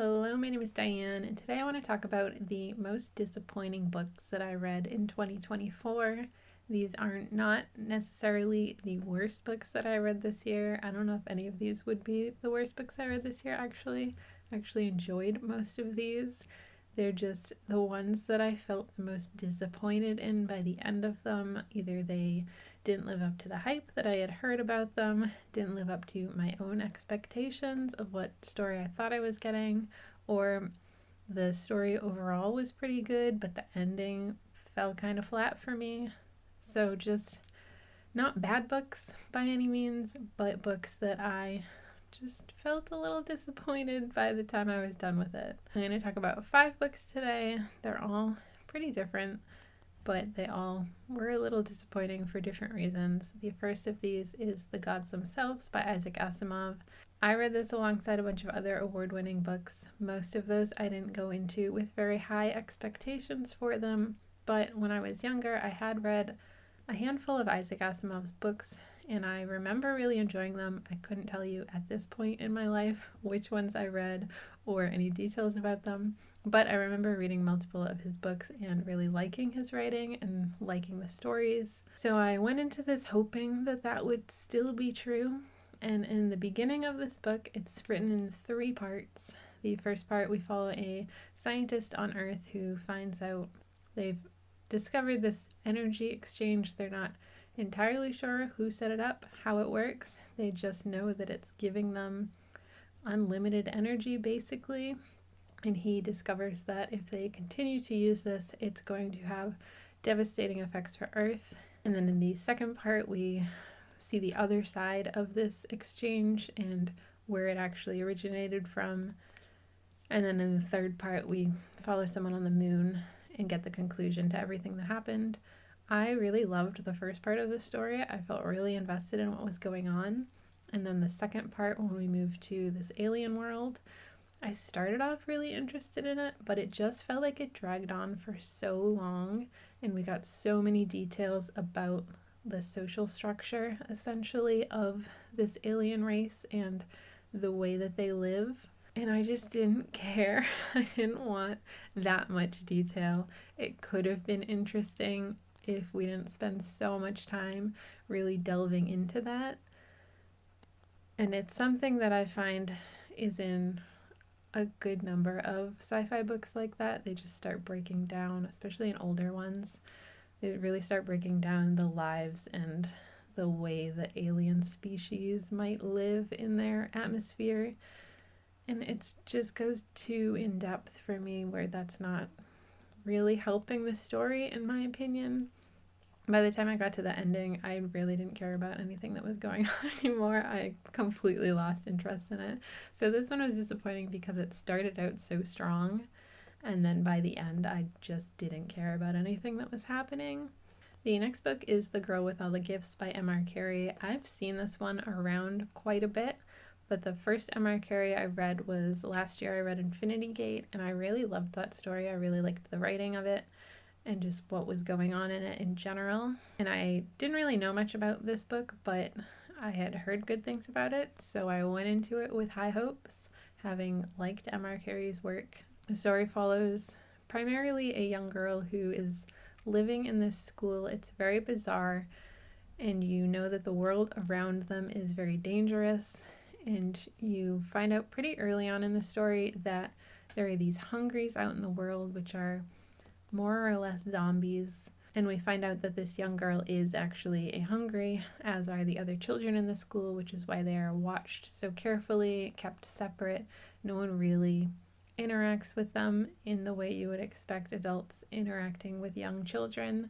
Hello, my name is Diane, and today I want to talk about the most disappointing books that I read in 2024. These are not necessarily the worst books that I read this year. I don't know if any of these would be the worst books I read this year, actually. I actually enjoyed most of these. They're just the ones that I felt the most disappointed in by the end of them. Either they didn't live up to the hype that I had heard about them, didn't live up to my own expectations of what story I thought I was getting, or the story overall was pretty good, but the ending fell kind of flat for me. So just not bad books by any means, but books that I just felt a little disappointed by the time I was done with it. I'm going to talk about 5 books today. They're all pretty different, but they all were a little disappointing for different reasons. The first of these is The Gods Themselves by Isaac Asimov. I read this alongside a bunch of other award-winning books. Most of those I didn't go into with very high expectations for them, but when I was younger, I had read a handful of Isaac Asimov's books, and I remember really enjoying them. I couldn't tell you at this point in my life which ones I read or any details about them, but I remember reading multiple of his books and really liking his writing and liking the stories. So I went into this hoping that that would still be true. And in the beginning of this book, it's written in 3 parts. The first part, we follow a scientist on Earth who finds out they've discovered this energy exchange. They're not entirely sure who set it up, how it works. They just know that it's giving them unlimited energy, basically. And he discovers that if they continue to use this, it's going to have devastating effects for Earth. And then in the second part, we see the other side of this exchange and where it actually originated from. And then in the third part, we follow someone on the moon and get the conclusion to everything that happened. I really loved the first part of the story. I felt really invested in what was going on. And then the second part, when we moved to this alien world, I started off really interested in it, but it just felt like it dragged on for so long, and we got so many details about the social structure, essentially, of this alien race and the way that they live. And I just didn't care. I didn't want that much detail. It could have been interesting if we didn't spend so much time really delving into that. And it's something that I find is in a good number of sci-fi books like that. They just start breaking down, especially in older ones. They really start breaking down the lives and the way the alien species might live in their atmosphere. And it just goes too in depth for me, where that's not really helping the story, in my opinion. By the time I got to the ending, I really didn't care about anything that was going on anymore. I completely lost interest in it. So this one was disappointing because it started out so strong, and then by the end, I just didn't care about anything that was happening. The next book is The Girl with All the Gifts by M.R. Carey. I've seen this one around quite a bit, but the first M.R. Carey I read was last year. I read Infinity Gate, and I really loved that story. I really liked the writing of it and just what was going on in it in general. And I didn't really know much about this book, but I had heard good things about it, so I went into it with high hopes, having liked M.R. Carey's work. The story follows primarily a young girl who is living in this school. It's very bizarre, and you know that the world around them is very dangerous, and you find out pretty early on in the story that there are these hungries out in the world, which are more or less zombies. And we find out that this young girl is actually a hungry, as are the other children in the school, which is why they are watched so carefully, kept separate. No one really interacts with them in the way you would expect adults interacting with young children.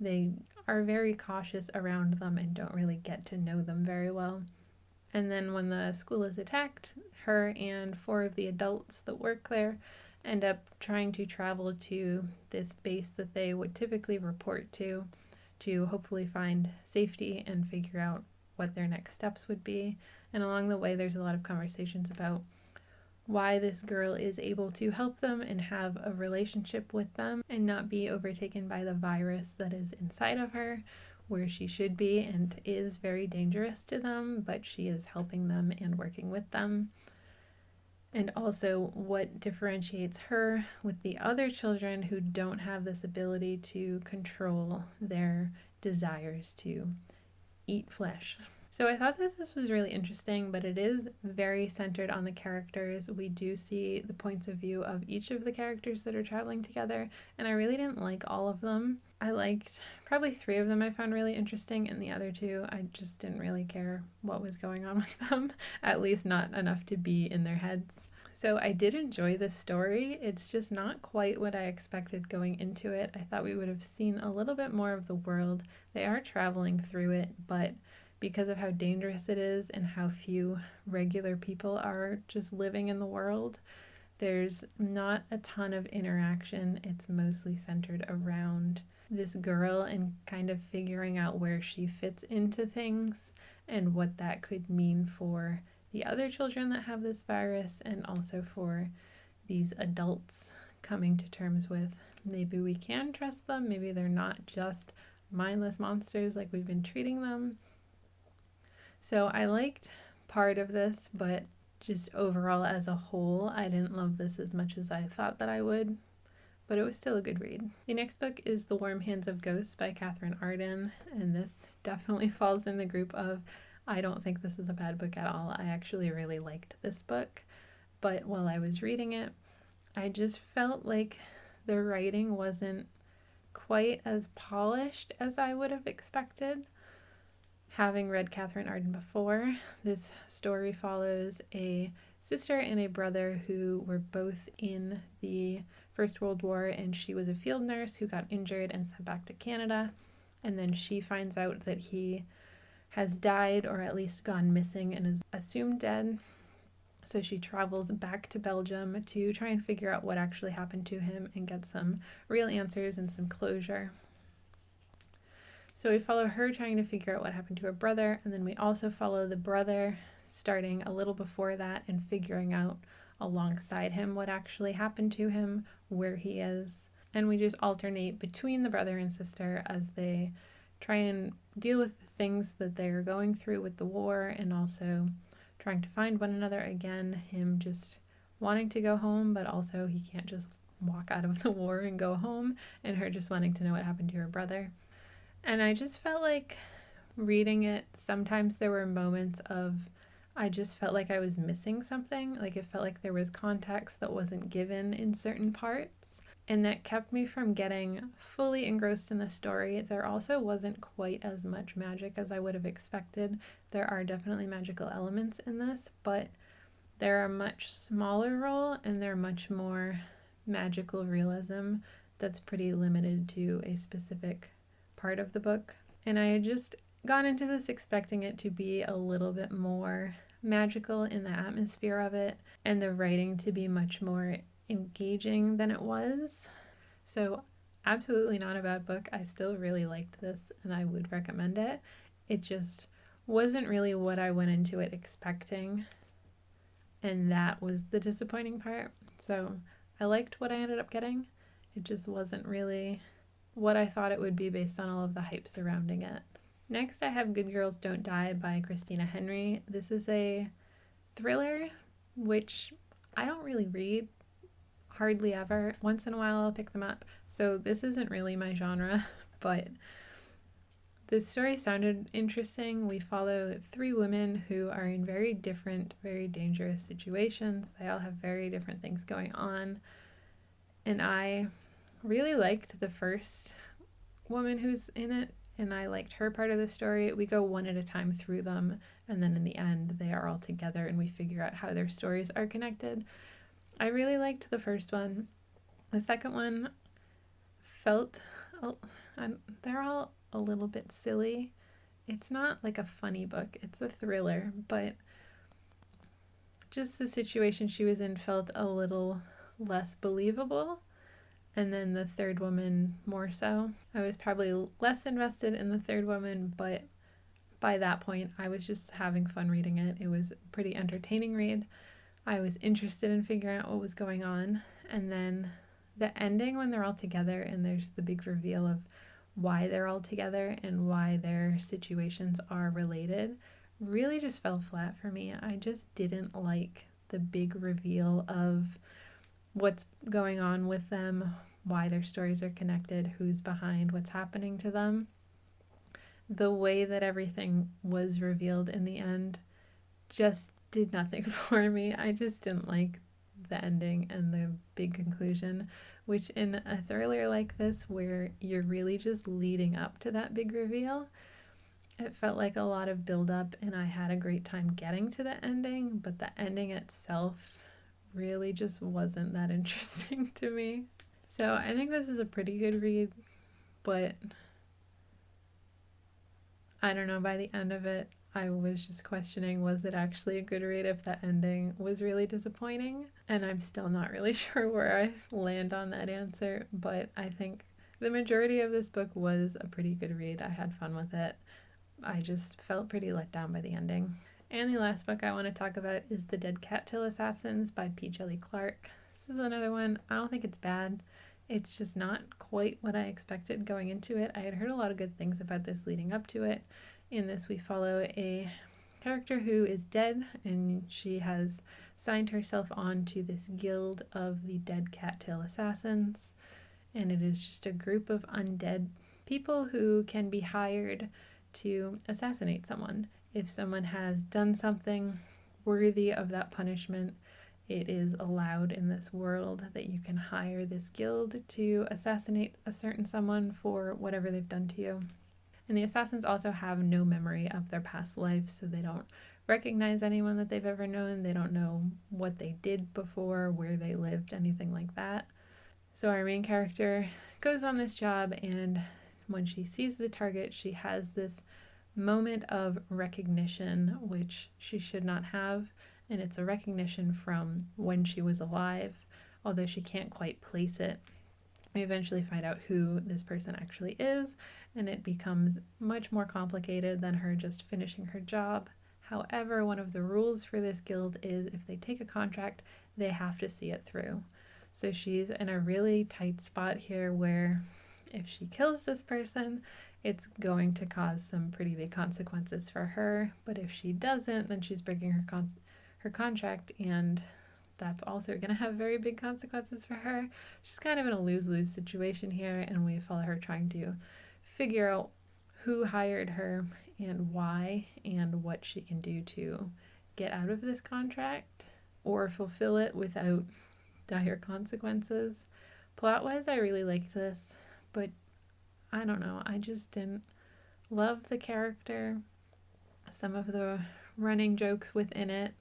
They are very cautious around them and don't really get to know them very well. And then when the school is attacked, her and 4 of the adults that work there end up trying to travel to this base that they would typically report to hopefully find safety and figure out what their next steps would be. And along the way, there's a lot of conversations about why this girl is able to help them and have a relationship with them and not be overtaken by the virus that is inside of her, where she should be and is very dangerous to them, but she is helping them and working with them. and also what differentiates her with the other children who don't have this ability to control their desires to eat flesh. So I thought this was really interesting, but it is very centered on the characters. We do see the points of view of each of the characters that are traveling together, and I really didn't like all of them. I liked probably 3 of them I found really interesting, and the other 2 I just didn't really care what was going on with them, at least not enough to be in their heads. So I did enjoy this story. It's just not quite what I expected going into it. I thought we would have seen a little bit more of the world. They are traveling through it, but because of how dangerous it is and how few regular people are just living in the world, there's not a ton of interaction. It's mostly centered around this girl and kind of figuring out where she fits into things and what that could mean for the other children that have this virus, and also for these adults coming to terms with maybe we can trust them, maybe they're not just mindless monsters like we've been treating them. So I liked part of this, but just overall as a whole, I didn't love this as much as I thought that I would, but it was still a good read. The next book is The Warm Hands of Ghosts by Katherine Arden, and this definitely falls in the group of I don't think this is a bad book at all. I actually really liked this book, but while I was reading it, I just felt like the writing wasn't quite as polished as I would have expected. Having read Katherine Arden before, this story follows a sister and a brother who were both in the First World War, and she was a field nurse who got injured and sent back to Canada, and then she finds out that he has died, or at least gone missing, and is assumed dead. So she travels back to Belgium to try and figure out what actually happened to him and get some real answers and some closure. So we follow her trying to figure out what happened to her brother, and then we also follow the brother starting a little before that and figuring out alongside him what actually happened to him, where he is. And we just alternate between the brother and sister as they try and deal with the things that they're going through with the war, and also trying to find one another again. Him just wanting to go home, but also he can't just walk out of the war and go home, and her just wanting to know what happened to her brother. And I just felt like reading it, sometimes there were moments of I just felt like I was missing something. Like it felt like there was context that wasn't given in certain parts, and that kept me from getting fully engrossed in the story. There also wasn't quite as much magic as I would have expected. There are definitely magical elements in this, but they're a much smaller role, and they're much more magical realism that's pretty limited to a specific part of the book. And I had just gone into this expecting it to be a little bit more magical in the atmosphere of it, and the writing to be much more engaging than it was. So absolutely not a bad book. I still really liked this and I would recommend it. It just wasn't really what I went into it expecting, and that was the disappointing part. So I liked what I ended up getting. It just wasn't really what I thought it would be based on all of the hype surrounding it. Next, I have Good Girls Don't Die by Christina Henry. This is a thriller, which I don't really read hardly ever. Once in a while I'll pick them up. So this isn't really my genre, but this story sounded interesting. We follow 3 women who are in very different, very dangerous situations. They all have very different things going on. And I really liked the first woman who's in it, and I liked her part of the story. We go one at a time through them, and then in the end they are all together and we figure out how their stories are connected. I really liked the first one. The second one felt, they're all a little bit silly. It's not like a funny book, it's a thriller, but just the situation she was in felt a little less believable. And then the third woman more so. I was probably less invested in the third woman, but by that point I was just having fun reading it. It was a pretty entertaining read. I was interested in figuring out what was going on. And then the ending, when they're all together and there's the big reveal of why they're all together and why their situations are related, really just fell flat for me. I just didn't like the big reveal of what's going on with them, why their stories are connected, who's behind what's happening to them. The way that everything was revealed in the end just did nothing for me. I just didn't like the ending and the big conclusion, which in a thriller like this, where you're really just leading up to that big reveal, it felt like a lot of build up, and I had a great time getting to the ending, but the ending itself really just wasn't that interesting to me. So I think this is a pretty good read, but I don't know, by the end of it, I was just questioning, was it actually a good read if the ending was really disappointing? And I'm still not really sure where I land on that answer, but I think the majority of this book was a pretty good read. I had fun with it. I just felt pretty let down by the ending. And the last book I want to talk about is The Dead Cattail Assassins by P. Djeli Clark. This is another one. I don't think it's bad. It's just not quite what I expected going into it. I had heard a lot of good things about this leading up to it. In this, we follow a character who is dead, and she has signed herself on to this guild of the Dead Cattail Assassins. And it is just a group of undead people who can be hired to assassinate someone. If someone has done something worthy of that punishment, it is allowed in this world that you can hire this guild to assassinate a certain someone for whatever they've done to you. And the assassins also have no memory of their past life, so they don't recognize anyone that they've ever known. They don't know what they did before, where they lived, anything like that. So our main character goes on this job, and when she sees the target, she has this moment of recognition, which she should not have. And it's a recognition from when she was alive, although she can't quite place it. We eventually find out who this person actually is, and it becomes much more complicated than her just finishing her job. However, one of the rules for this guild is if they take a contract, they have to see it through. So she's in a really tight spot here where if she kills this person, it's going to cause some pretty big consequences for her. But if she doesn't, then she's breaking her contract, and that's also going to have very big consequences for her. She's kind of in a lose-lose situation here, and we follow her trying to figure out who hired her and why, and what she can do to get out of this contract or fulfill it without dire consequences. Plot-wise, I really liked this, but I don't know, I just didn't love the character. Some of the running jokes within it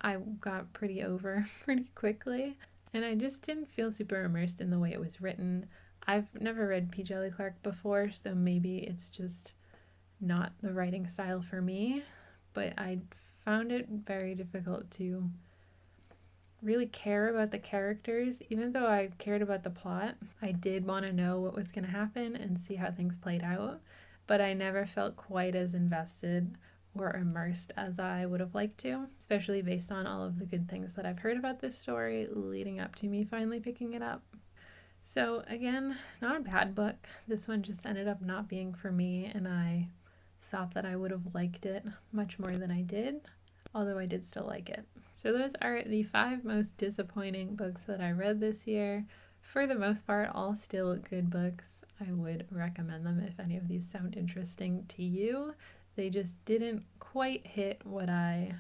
I got pretty over pretty quickly, and I just didn't feel super immersed in the way it was written. I've never read P. Djeli Clark before, so maybe it's just not the writing style for me, but I found it very difficult to really care about the characters. Even though I cared about the plot, I did want to know what was going to happen and see how things played out, but I never felt quite as invested or immersed as I would have liked to, especially based on all of the good things that I've heard about this story leading up to me finally picking it up. So again, not a bad book. This one just ended up not being for me, and I thought that I would have liked it much more than I did, although I did still like it. So those are the 5 most disappointing books that I read this year. For the most part, all still good books. I would recommend them if any of these sound interesting to you. They just didn't quite hit what I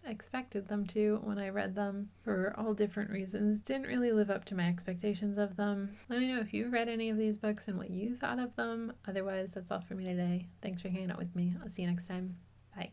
expected them to when I read them for all different reasons. Didn't really live up to my expectations of them. Let me know if you've read any of these books and what you thought of them. Otherwise, that's all for me today. Thanks for hanging out with me. I'll see you next time. Bye.